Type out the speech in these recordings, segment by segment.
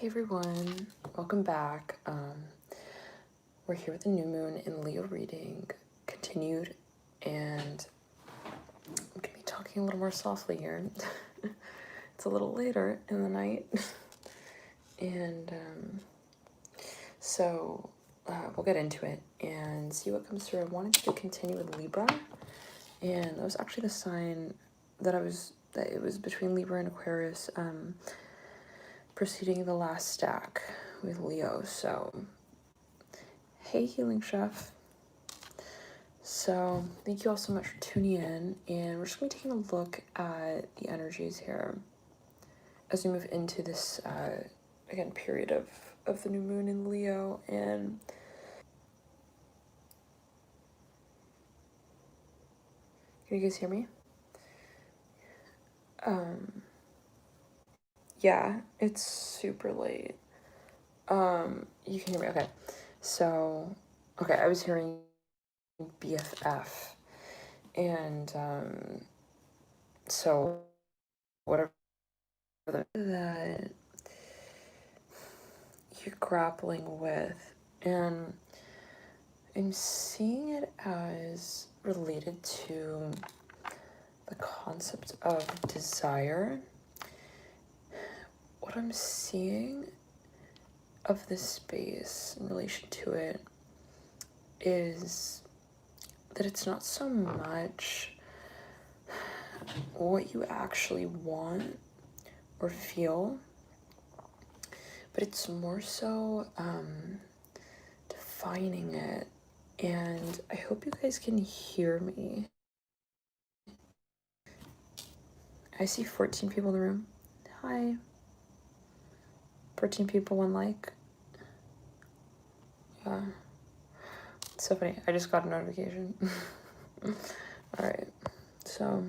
Hey everyone, welcome back. We're here with the new moon in Leo reading, continued, and I'm gonna be talking a little more softly here. It's a little later in the night, and so we'll get into it and see what comes through. I wanted to continue with Libra, and that was actually the sign that it was between Libra and Aquarius. Preceding the last stack with Leo. So, hey, Healing Chef. So, thank you all so much for tuning in, and we're just going to be taking a look at the energies here as we move into this, again, period of the new moon in Leo. And can you guys hear me? Yeah, it's super late. You can hear me, okay. So, okay, I was hearing BFF, and so whatever that you're grappling with, and I'm seeing it as related to the concept of desire. What I'm seeing of this space in relation to it is that it's not so much what you actually want or feel, but it's more so defining it. And I hope you guys can hear me. I see 14 people in the room. Hi. 14 people, one like. Yeah. It's so funny. I just got a notification. Alright. So,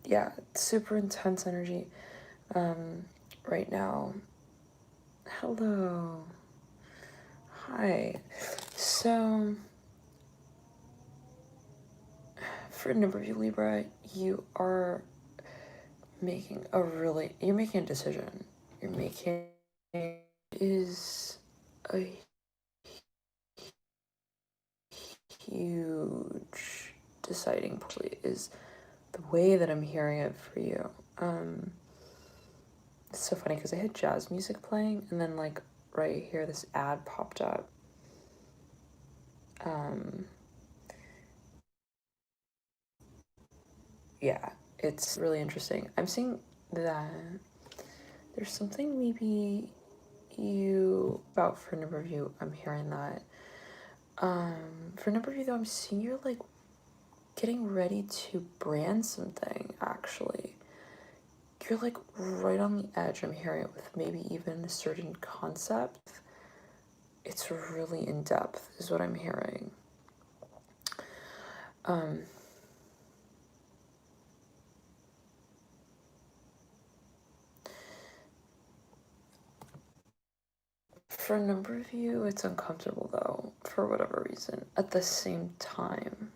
yeah, super intense energy right now. Hello. Hi. So, for a number of you, Libra, you are making a decision. You're making is a huge deciding point, is the way that I'm hearing it for you. It's so funny because I had jazz music playing, and then like right here this ad popped up. Yeah, it's really interesting. I'm seeing that there's something maybe about for a number of you, I'm hearing that. For a number of you though, I'm seeing you're like getting ready to brand something, actually. You're like right on the edge, I'm hearing it, with maybe even a certain concept. It's really in depth, is what I'm hearing. For a number of you, it's uncomfortable though, for whatever reason. At the same time,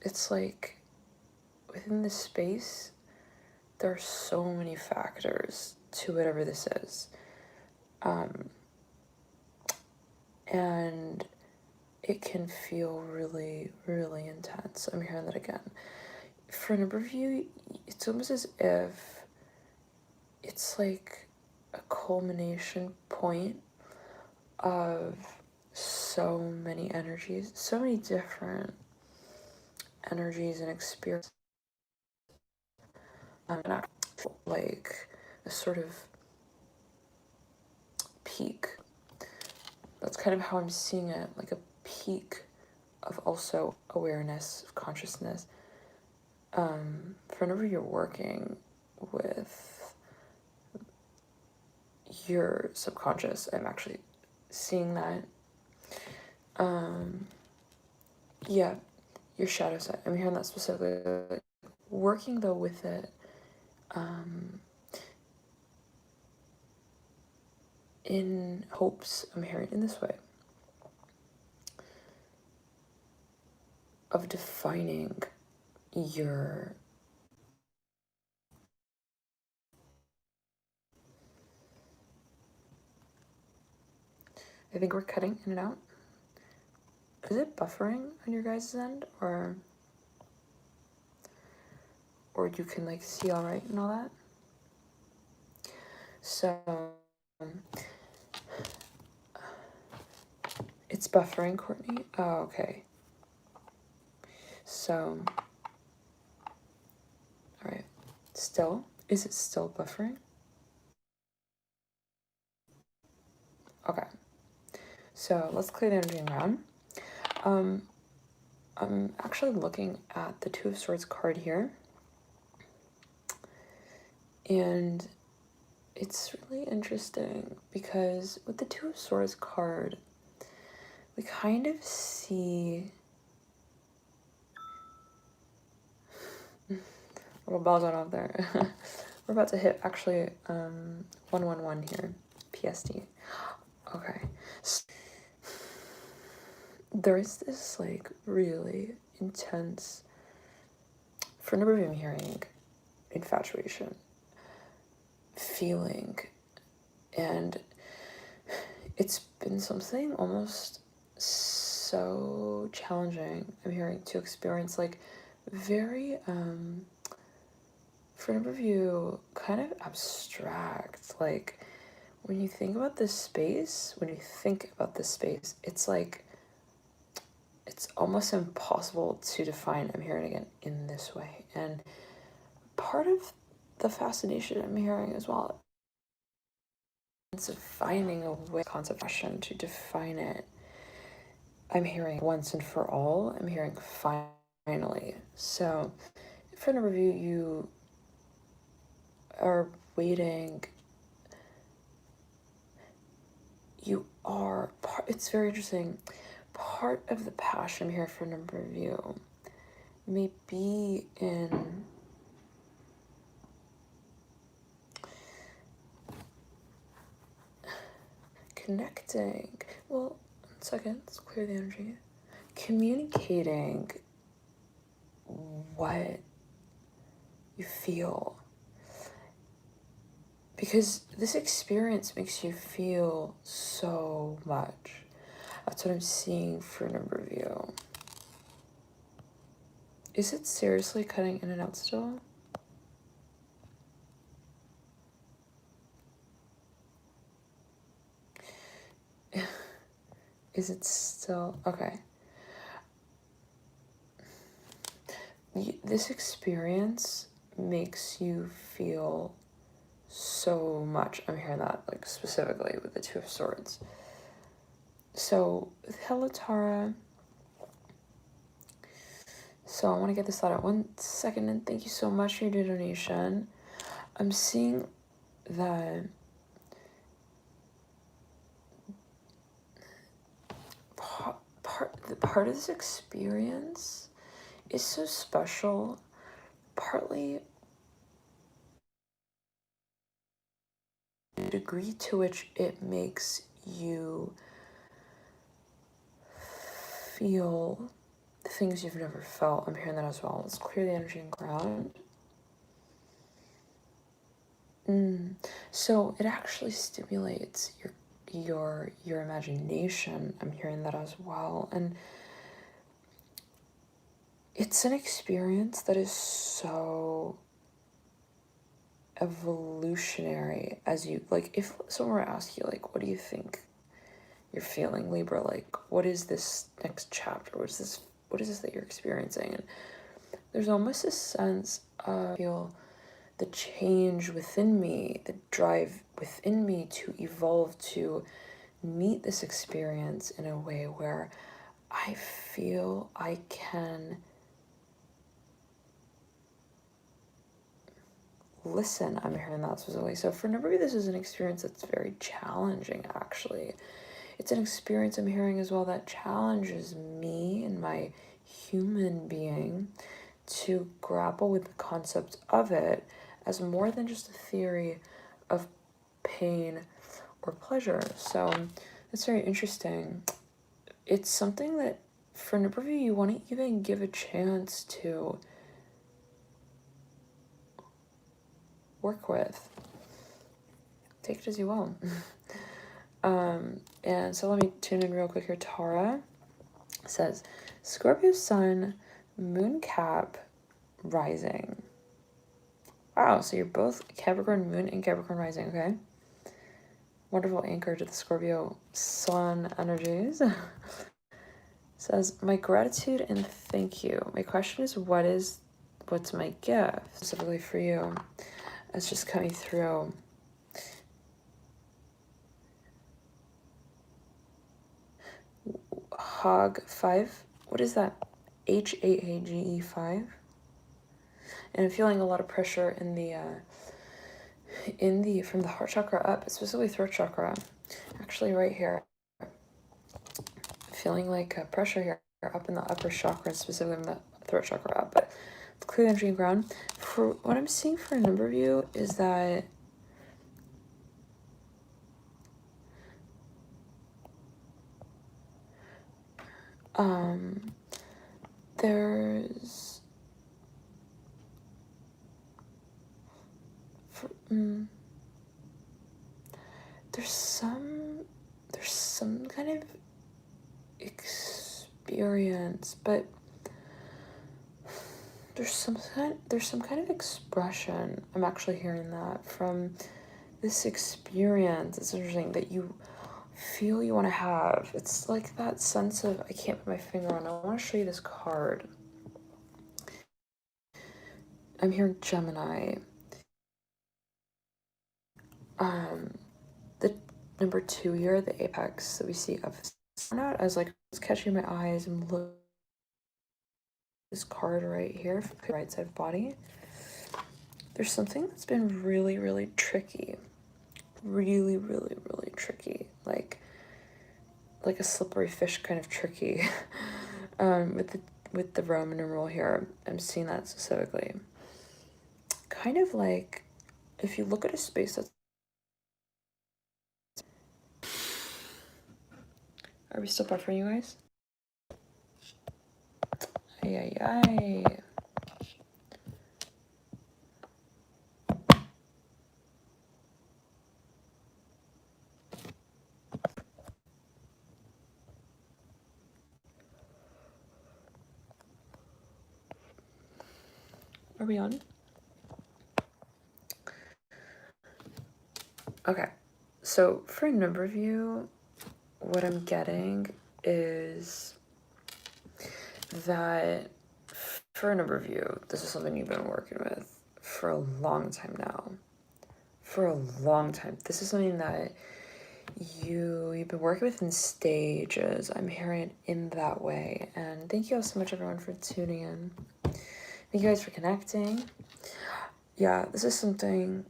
it's like within this space, there are so many factors to whatever this is. And it can feel really, really intense. I'm hearing that again. For a number of you, it's almost as if it's like a culmination point of so many energies, so many different energies and experiences. Like a sort of peak. That's kind of how I'm seeing it, like a peak of also awareness, of consciousness. Whenever you're working with your subconscious, I'm actually seeing that. Yeah, your shadow side. I'm hearing that specifically. Working though with it, in hopes, I'm hearing in this way, of defining you're I think we're cutting in and out. Is it buffering on your guys' end, or you can like see all right and all that? So it's buffering, Courtney. Oh, okay. So, all right. Still, is it still buffering? Okay. So let's clear the energy around. I'm actually looking at the Two of Swords card here, and it's really interesting because with the Two of Swords card, we kind of see little bells on out there. We're about to hit actually 111 here, PST. Okay. So, there is this like really intense, for a number of you I'm hearing, infatuation, feeling, and it's been something almost so challenging, I'm hearing, to experience, like very for a number of you kind of abstract. Like when you think about this space, it's like it's almost impossible to define, I'm hearing again, in this way. And part of the fascination I'm hearing as well is finding a way, concept fashion, to define it. I'm hearing once and for all. I'm hearing finally. So for a number of you, you are waiting. You are part, it's very interesting. Part of the passion here for a number of you may be in connecting. Well, 1 second, let's clear the energy. Communicating what you feel. Because this experience makes you feel so much. That's what I'm seeing for a number of you. Is it seriously cutting in and out still? Is it still? Okay. This experience makes you feel so much. I'm hearing that, like, specifically with the Two of Swords. So, hello, Tara. So I want to get this out 1 second, and thank you so much for your donation. I'm seeing that part of this experience is so special, partly the degree to which it makes you feel things you've never felt. I'm hearing that as well. Let's clear the energy and ground. So it actually stimulates your imagination. I'm hearing that as well. And it's an experience that is so evolutionary. As you, like, if someone were to ask you, like, what do you think you're feeling, Libra? Like, what is this next chapter? What is this that you're experiencing? And there's almost a sense of, feel the change within me, the drive within me to evolve, to meet this experience in a way where I feel I can listen. I'm hearing that specifically. So for a number of you, this is an experience that's very challenging, actually. It's an experience, I'm hearing as well, that challenges me and my human being to grapple with the concept of it as more than just a theory of pain or pleasure. So it's very interesting. It's something that for a number of you, you want to even give a chance to work with. Take it as you will. And so let me tune in real quick here. Tara says, Scorpio Sun, Moon Cap, Rising. Wow, so you're both Capricorn Moon and Capricorn Rising, okay? Wonderful anchor to the Scorpio Sun energies. Says, my gratitude and thank you. My question is, what's my gift specifically for you? It's just coming through. Hog 5. What is that? Haage 5. And I'm feeling a lot of pressure in the from the heart chakra up, specifically throat chakra. Actually, right here, feeling like pressure here up in the upper chakra, specifically in the throat chakra up. But it's clear energy and ground. For what I'm seeing for a number of you is that there's there's some kind of experience, but there's some kind of expression. I'm actually hearing that from this experience. It's interesting that you feel you want to have. It's like that sense of, I can't put my finger on. I want to show you this card. I'm hearing Gemini. The number 2 here, the apex that we see of I was like, it's catching my eyes and look this card right here, for the right side of body. There's something that's been really, really tricky. Really, really, really tricky. Like a slippery fish kind of tricky. With the Roman numeral here, I'm seeing that specifically. Kind of like, if you look at a space that's... Are we still buffering, you guys? Ay. Are we on? Okay. So for a number of you, what I'm getting is that for a number of you, this is something you've been working with for a long time now. For a long time. This is something that you've been working with in stages. I'm hearing it in that way. And thank you all so much, everyone, for tuning in. Thank you guys for connecting. Yeah, this is something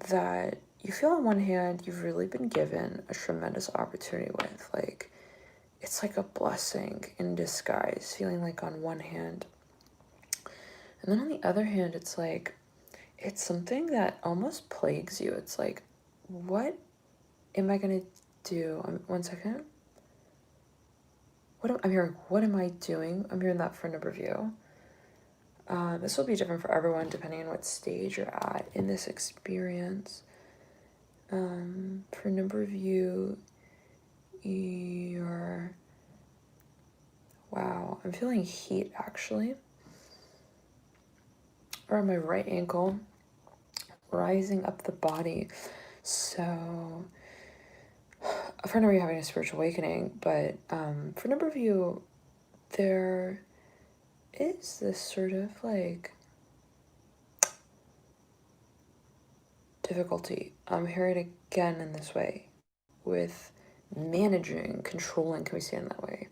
that you feel on one hand you've really been given a tremendous opportunity with. Like, it's like a blessing in disguise, feeling like on one hand. And then on the other hand, it's like, it's something that almost plagues you. It's like, what am I going to do? 1 second. I'm hearing, what am I doing? I'm hearing that for a number of you. This will be different for everyone depending on what stage you're at in this experience. For a number of you, wow, I'm feeling heat actually. Around my right ankle, rising up the body. So for a number of you having a spiritual awakening, but for a number of you, there is this sort of like difficulty. I'm hearing it again in this way with managing, controlling, can we say it in that way?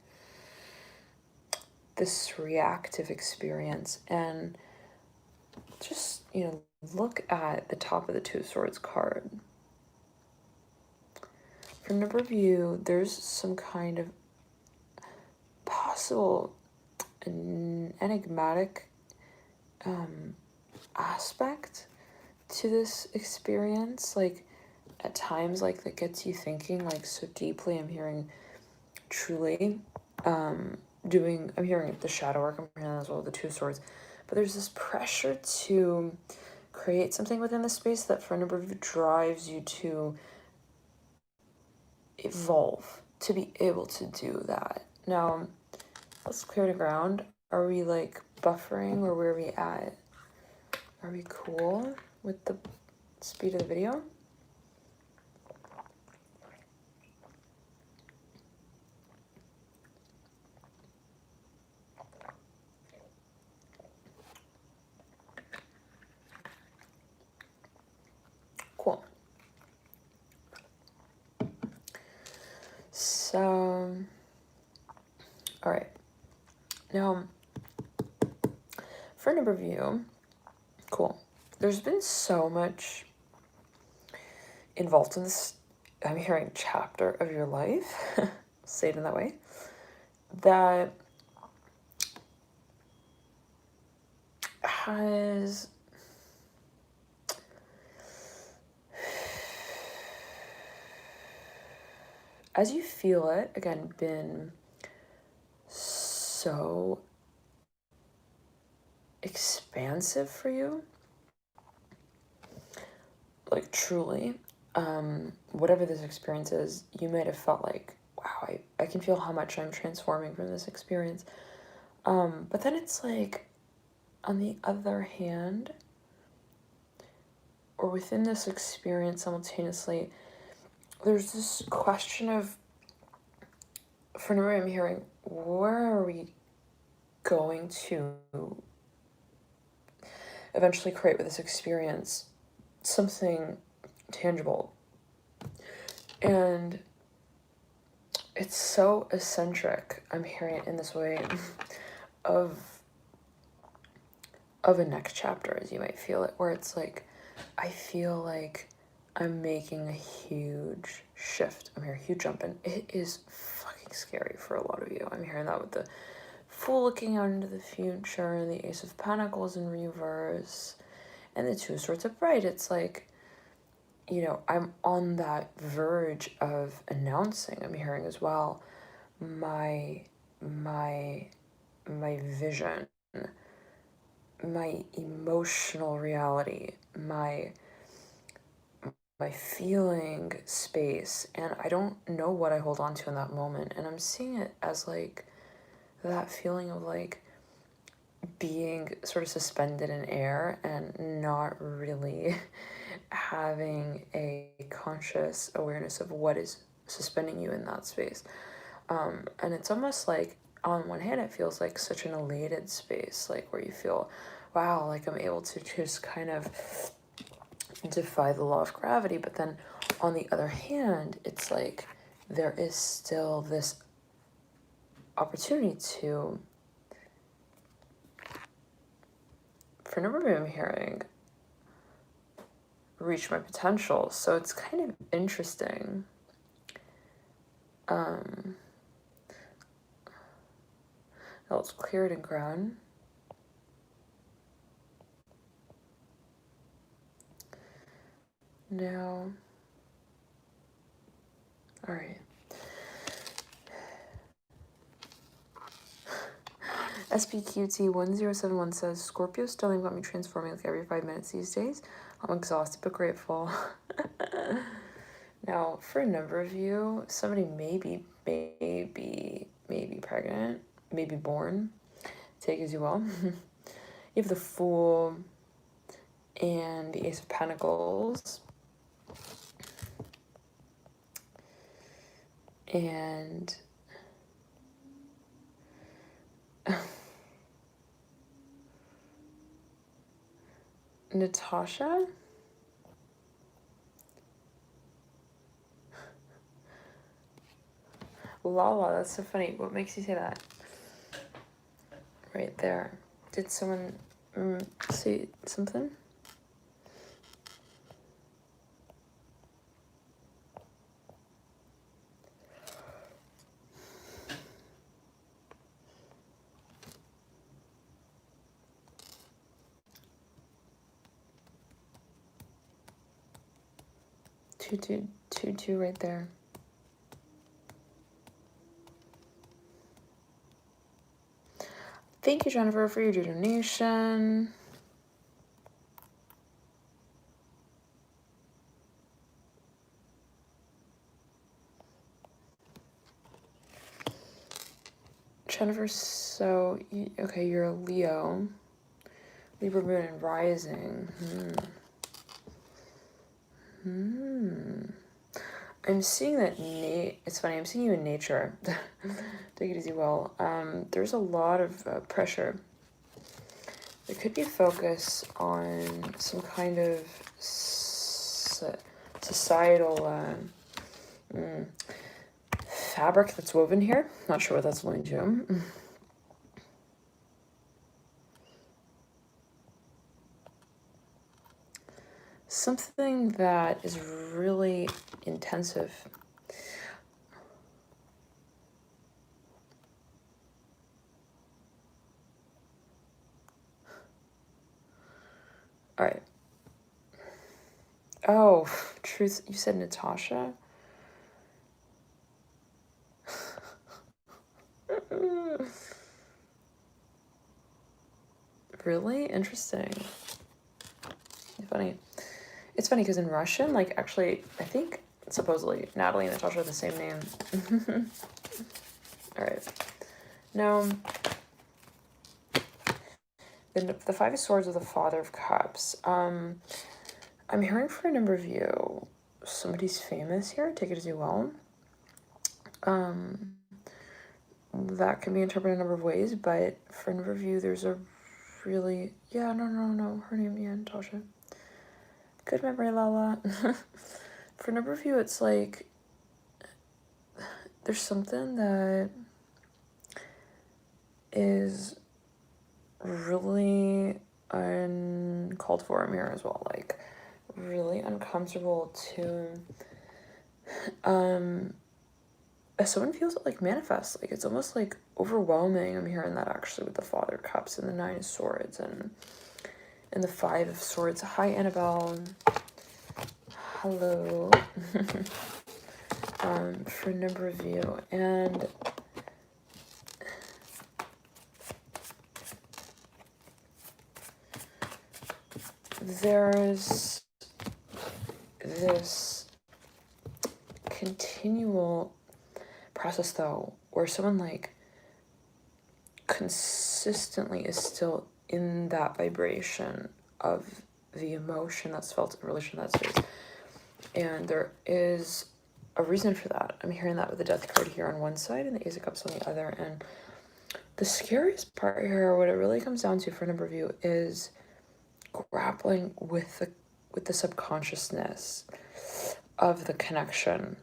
This reactive experience. And just, look at the top of the 2 of Swords card. For a number of you, there's some kind of possible enigmatic aspect to this experience. Like, at times, like, that gets you thinking, like, so deeply. I'm hearing truly I'm hearing the shadow work, I'm hearing as well, the 2 of Swords. But there's this pressure to create something within the space, that for a number of you drives you to evolve, to be able to do that. Now, let's clear the ground. Are we like buffering, or where are we at? Are we cool with the speed of the video? Cool. So, all right. Now, for a number of you, cool. There's been so much involved in this, I'm hearing, chapter of your life, say it in that way, that has as you feel it, again, been so expansive for you. Like, truly, whatever this experience is, you might have felt like, wow, I can feel how much I'm transforming from this experience. But then it's like, on the other hand, or within this experience simultaneously, there's this question of, for now I'm hearing, where are we going to eventually create with this experience something tangible? And it's so eccentric, I'm hearing it in this way, of a next chapter, as you might feel it, where it's like, I feel like I'm making a huge shift. I'm hearing a huge jump, and it is fucking scary for a lot of you. I'm hearing that with the Fool looking out into the future, and the Ace of Pentacles in reverse, and the Two of Swords upright. It's like, you know, I'm on that verge of announcing, I'm hearing as well, my vision, my emotional reality, my feeling space, and I don't know what I hold on to in that moment, and I'm seeing it as like that feeling of like being sort of suspended in air and not really having a conscious awareness of what is suspending you in that space. And it's almost like, on one hand, it feels like such an elated space, like where you feel, wow, like I'm able to just kind of defy the law of gravity. But then on the other hand, it's like there is still this opportunity to, for a number of I'm hearing, reach my potential. So it's kind of interesting. Now let's clear it and ground. Now, all right. SPQT1071 says, Scorpio Stellium got me transforming like every 5 minutes these days. I'm exhausted but grateful. Now, for a number of you, somebody may be pregnant, maybe born. Take as you will. You have the Fool and the Ace of Pentacles. And Natasha? Lala, that's so funny. What makes you say that? Right there. Did someone say something? Two right there. Thank you, Jennifer, for your donation. Jennifer, so, okay, you're a Leo. Libra moon and rising. I'm seeing that it's funny, I'm seeing you in nature. Take it easy, Will. There's a lot of pressure. There could be a focus on some kind of societal fabric that's woven here. Not sure what that's alluding to. Something that is really intensive. All right. Oh, truth. You said Natasha? Really? Interesting. Funny. It's funny because in Russian, like, actually, I think supposedly Natalie and Natasha are the same name. All right. Now, the Five of Swords of the Father of Cups. I'm hearing for a number of you, somebody's famous here. Take it as you will. That can be interpreted a number of ways, but for a number of you, there's a really, yeah, no, her name, yeah, Natasha. Good memory, Lala. For a number of you, it's like, there's something that is really uncalled for in here as well, like, really uncomfortable to, as someone feels it like manifest, like it's almost like overwhelming. I'm hearing that actually with the Father of Cups and the Nine of Swords and the Five of Swords. Hi, Annabelle. Hello. For a number of you, and there's this continual process though where someone like consistently is still in that vibration of the emotion that's felt in relation to that space, and there is a reason for that. I'm hearing that with the Death card here on one side and the Ace of Cups on the other, and the scariest part here, what it really comes down to for a number of you, is grappling with the subconsciousness of the connection.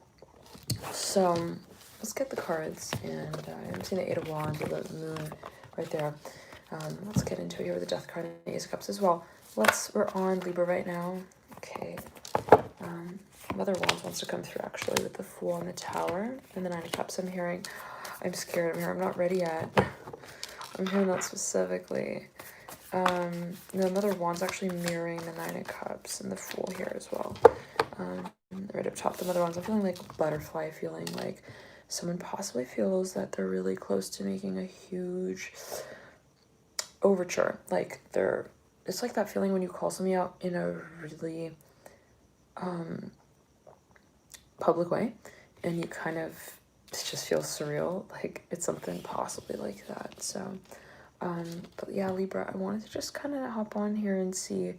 So let's get the cards, and I'm seeing the Eight of Wands with the Moon right there. Let's get into it here with the Death card and the Ace of Cups as well. We're on Libra right now. Okay. Mother Wands wants to come through actually with the Fool and the Tower and the Nine of Cups. I'm hearing, I'm scared. I'm not ready yet. I'm hearing that specifically. The Mother Wands actually mirroring the Nine of Cups and the Fool here as well. Right up top, the Mother Wands. I'm feeling like a butterfly, feeling like someone possibly feels that they're really close to making a huge overture. Like it's like that feeling when you call somebody out in a really public way, and you kind of, it just feels surreal, like it's something possibly like that. So but yeah, Libra, I wanted to just kind of hop on here and see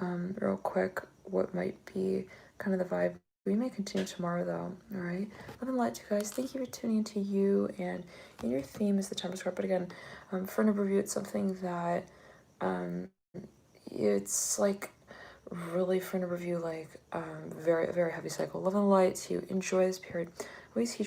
real quick what might be kind of the vibe. We may continue tomorrow though. All right, love and light to you guys. Thank you for tuning into you, and in your theme is the Temperance card. But again, for a number of you, it's something that it's like really for a number of you, like very, very heavy cycle. Love and light to you. Enjoy this period. Always heed your